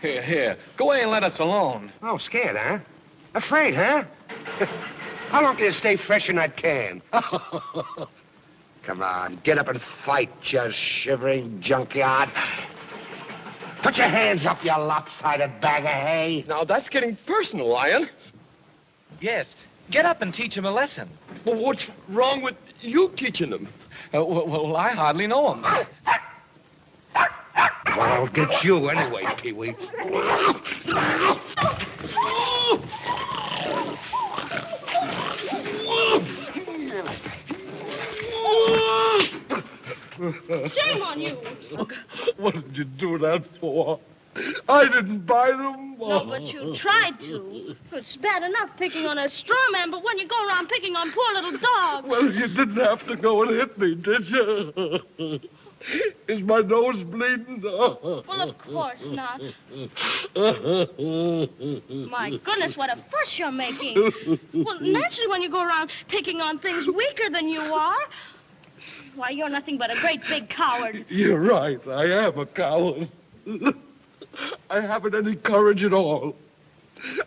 Here. Go away and let us alone. Oh, scared, huh? Afraid, huh? How long can you stay fresh in that can? Come on, get up and fight, you shivering junkyard. Put your hands up, you lopsided bag of hay. Now, that's getting personal, Lion. Yes. Get up and teach him a lesson. Well, what's wrong with you teaching them? Well, I hardly know him. Well, I'll get you anyway, Pee-wee. Shame on you. What did you do that for? I didn't buy them. No, but you tried to. It's bad enough picking on a straw man, but when you go around picking on poor little dogs. Well, you didn't have to go and hit me, did you? Is my nose bleeding? Well, of course not. My goodness, what a fuss you're making. Well, naturally, when you go around picking on things weaker than you are, why, you're nothing but a great big coward. You're right. I am a coward. I haven't any courage at all.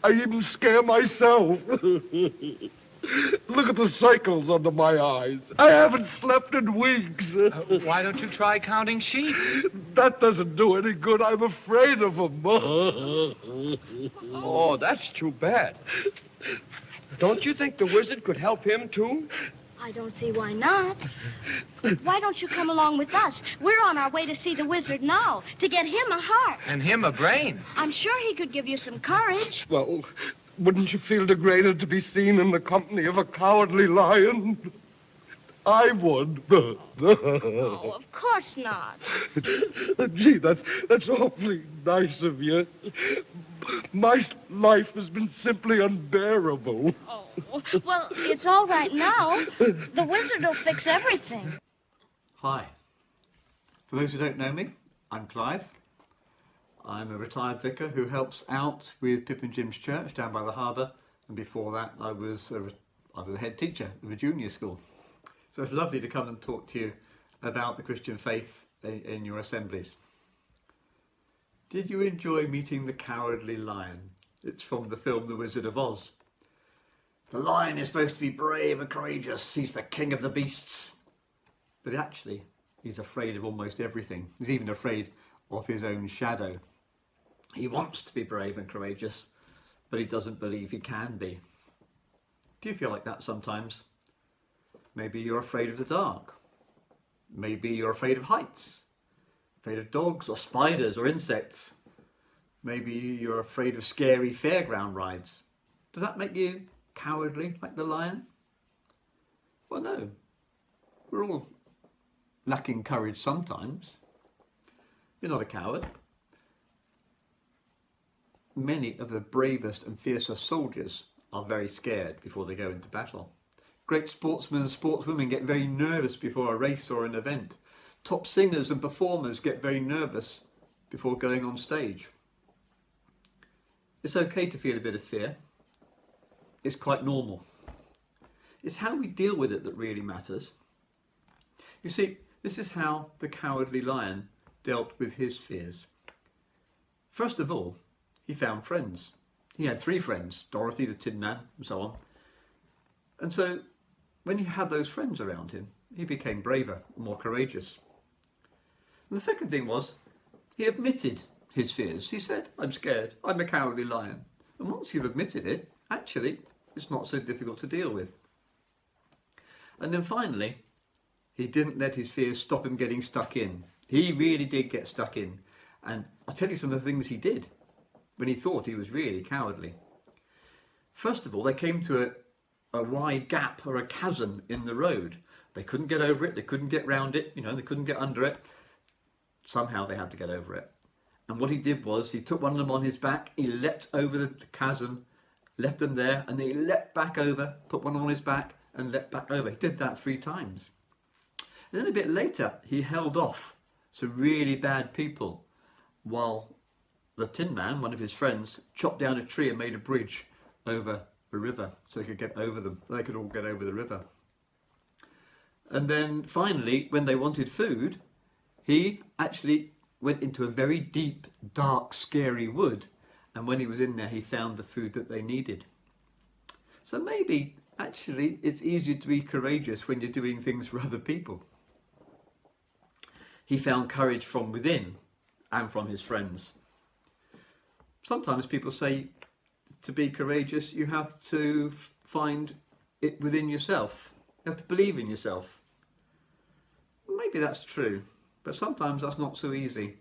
I even scare myself. Look at the circles under my eyes. I haven't slept in weeks. Why don't you try counting sheep? That doesn't do any good. I'm afraid of them. Oh, that's too bad. Don't you think the wizard could help him, too? I don't see why not. Why don't you come along with us? We're on our way to see the wizard now, to get him a heart. And him a brain. I'm sure he could give you some courage. Well, wouldn't you feel degraded to be seen in the company of a cowardly lion? I would. Oh, of course not. Gee, that's awfully nice of you. My life has been simply unbearable. Oh, well, it's all right now. The wizard will fix everything. Hi. For those who don't know me, I'm Clive. I'm a retired vicar who helps out with Pip and Jim's church down by the harbour. And before that, I was a head teacher of a junior school. So it's lovely to come and talk to you about the Christian faith in your assemblies. Did you enjoy meeting the Cowardly Lion? It's from the film The Wizard of Oz. The lion is supposed to be brave and courageous. He's the king of the beasts. But actually, he's afraid of almost everything. He's even afraid of his own shadow. He wants to be brave and courageous, but he doesn't believe he can be. Do you feel like that sometimes? Maybe you're afraid of the dark. Maybe you're afraid of heights. Afraid of dogs or spiders or insects. Maybe you're afraid of scary fairground rides. Does that make you cowardly like the lion? Well, no. We're all lacking courage sometimes. You're not a coward. Many of the bravest and fiercest soldiers are very scared before they go into battle. Great sportsmen and sportswomen get very nervous before a race or an event. Top singers and performers get very nervous before going on stage. It's okay to feel a bit of fear. It's quite normal. It's how we deal with it that really matters. You see, this is how the Cowardly Lion dealt with his fears. First of all, he found friends. He had 3 friends, Dorothy, the Tin Man, and so on. And so, when he had those friends around him, he became braver, more courageous. And the second thing was, he admitted his fears. He said, I'm scared, I'm a cowardly lion. And once you've admitted it, actually, it's not so difficult to deal with. And then finally, he didn't let his fears stop him getting stuck in. He really did get stuck in. And I'll tell you some of the things he did when he thought he was really cowardly. First of all, they came to a wide gap or a chasm in the road. They couldn't get over it, they couldn't get round it, they couldn't get under it. Somehow they had to get over it. And what he did was, he took one of them on his back, he leapt over the chasm, left them there, and then he leapt back over, put one on his back, and leapt back over. He did that 3 times. And then a bit later, he held off some really bad people, while the Tin Man, one of his friends, chopped down a tree and made a bridge over a river so they could get over them. They could all get over the river. And then finally, when they wanted food, he actually went into a very deep, dark, scary wood, and when he was in there, he found the food that they needed. So maybe, actually, it's easier to be courageous when you're doing things for other people. He found courage from within and from his friends. Sometimes people say to be courageous, you have to find it within yourself. You have to believe in yourself. Maybe that's true, but sometimes that's not so easy.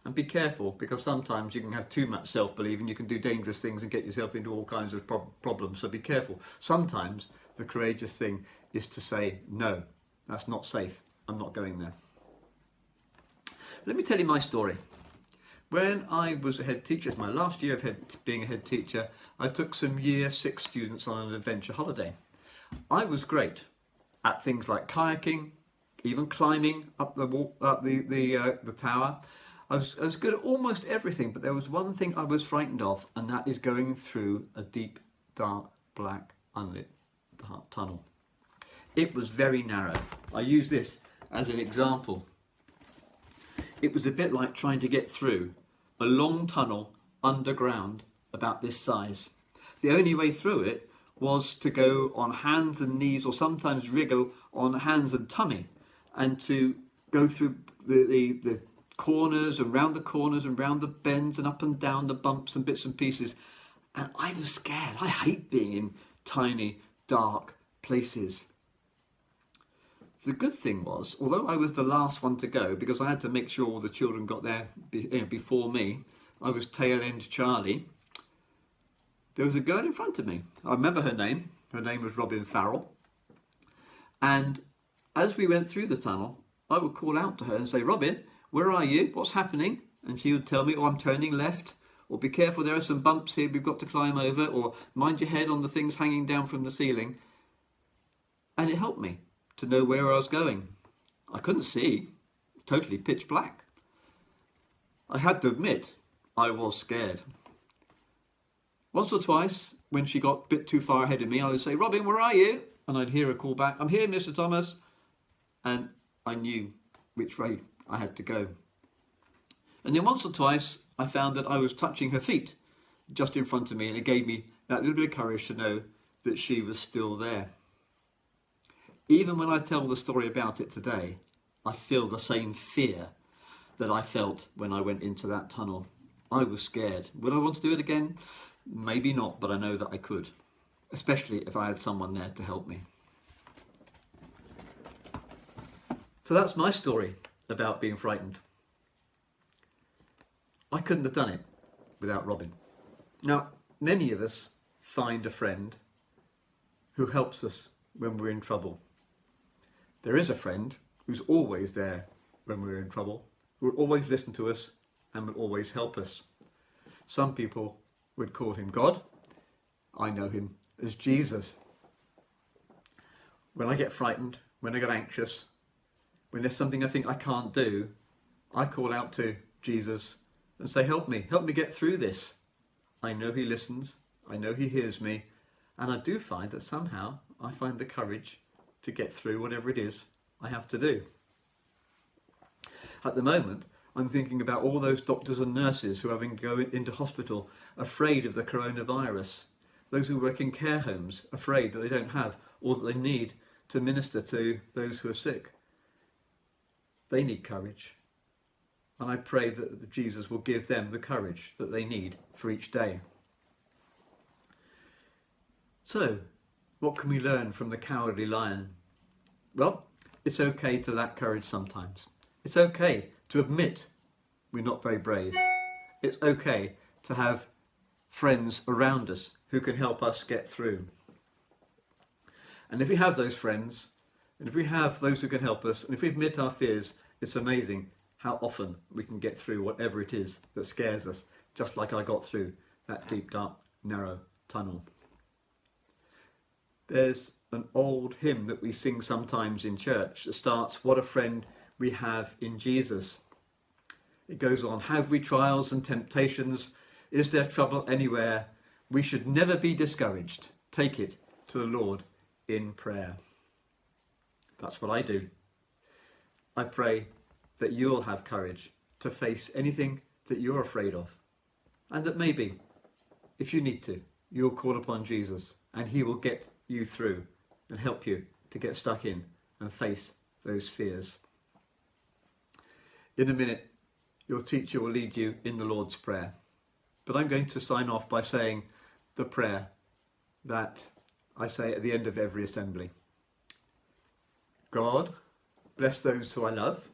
And be careful, because sometimes you can have too much self-belief and you can do dangerous things and get yourself into all kinds of problems. So be careful. Sometimes the courageous thing is to say, no, that's not safe. I'm not going there. Let me tell you my story. When I was a head teacher, it's my last year of being a head teacher, I took some year 6 students on an adventure holiday. I was great at things like kayaking, even climbing up the tower. I was good at almost everything, but there was one thing I was frightened of, and that is going through a deep, dark, black, unlit tunnel. It was very narrow. I use this as an example. It was a bit like trying to get through a long tunnel underground about this size. The only way through it was to go on hands and knees, or sometimes wriggle on hands and tummy, and to go through the corners and round the corners and round the bends and up and down the bumps and bits and pieces. And I was scared. I hate being in tiny, dark places. The good thing was, although I was the last one to go, because I had to make sure all the children got there before me, I was tail end Charlie, there was a girl in front of me. I remember her name. Her name was Robin Farrell. And as we went through the tunnel, I would call out to her and say, Robin, where are you? What's happening? And she would tell me, oh, I'm turning left, or be careful, there are some bumps here we've got to climb over, or mind your head on the things hanging down from the ceiling. And it helped me to know where I was going. I couldn't see, totally pitch black. I had to admit, I was scared. Once or twice, when she got a bit too far ahead of me, I would say, Robin, where are you? And I'd hear her call back, I'm here, Mr. Thomas. And I knew which way I had to go. And then once or twice, I found that I was touching her feet just in front of me, and it gave me that little bit of courage to know that she was still there. Even when I tell the story about it today, I feel the same fear that I felt when I went into that tunnel. I was scared. Would I want to do it again? Maybe not, but I know that I could, especially if I had someone there to help me. So that's my story about being frightened. I couldn't have done it without Robin. Now, many of us find a friend who helps us when we're in trouble. There is a friend who's always there when we're in trouble, who will always listen to us and will always help us. Some people would call him God. I know him as Jesus. When I get frightened, when I get anxious, when there's something I think I can't do, I call out to Jesus and say, help me get through this. I know he listens, I know he hears me, and I do find that somehow I find the courage to get through whatever it is I have to do. At the moment, I'm thinking about all those doctors and nurses who are having to go into hospital afraid of the coronavirus. Those who work in care homes afraid that they don't have all that they need to minister to those who are sick. They need courage. And I pray that Jesus will give them the courage that they need for each day. So, what can we learn from the cowardly lion? Well, it's okay to lack courage sometimes. It's okay to admit we're not very brave. It's okay to have friends around us who can help us get through. And if we have those friends, and if we have those who can help us, and if we admit our fears, it's amazing how often we can get through whatever it is that scares us, just like I got through that deep, dark, narrow tunnel. There's an old hymn that we sing sometimes in church that starts, what a friend we have in Jesus. It goes on, have we trials and temptations? Is there trouble anywhere? We should never be discouraged. Take it to the Lord in prayer. That's what I do. I pray that you'll have courage to face anything that you're afraid of. And that maybe, if you need to, you'll call upon Jesus and he will get you through and help you to get stuck in and face those fears. In a minute, your teacher will lead you in the Lord's Prayer. But I'm going to sign off by saying the prayer that I say at the end of every assembly. God, bless those who I love,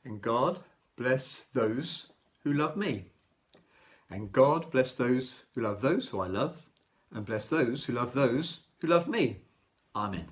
and God, bless those who love me. And God, bless those who love those who I love, and bless those who love me. Amen.